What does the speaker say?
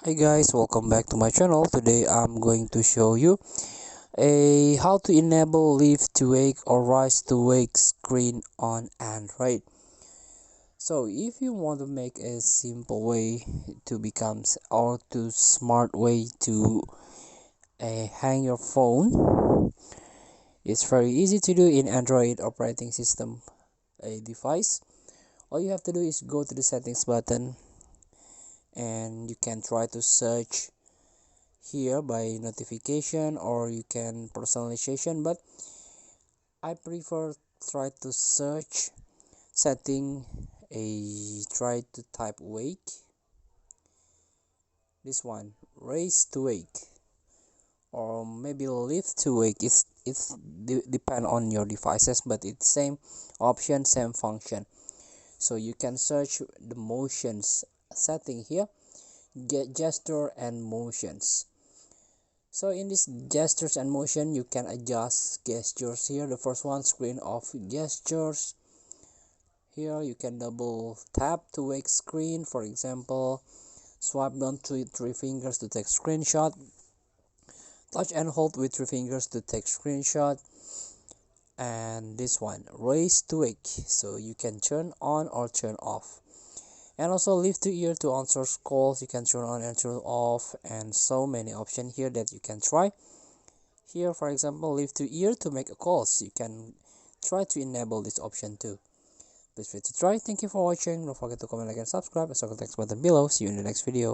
Hi guys, welcome back to my channel. Today I'm going to show you how to enable lift to wake or rise to wake screen on Android. So if you want to make a simple way to become or to smart way to hang your phone, it's very easy to do in Android operating system device. All you have to do is go to the settings button and you can try to search here by notification, or you can personalization, but I prefer try to search setting a try to type wake. This one, raise to wake, or maybe lift to wake. It's depend on your devices, but it's same option, same function. So you can search the motions setting here, get gesture and motions. So in this gestures and motion, you can adjust gestures here. The first one, screen off gestures. Here you can double tap to wake screen. For example, swipe down to three fingers to take screenshot. Touch and hold with three fingers to take screenshot. And this one, raise to wake. So you can turn on or turn off. And also lift to ear to answer calls. You can turn on and turn off, and so many options here that you can try. Here, for example, lift to ear to make a calls. You can try to enable this option too. Please feel free to try. Thank you for watching. Don't forget to comment, like, and subscribe. And so text button below. See you in the next video.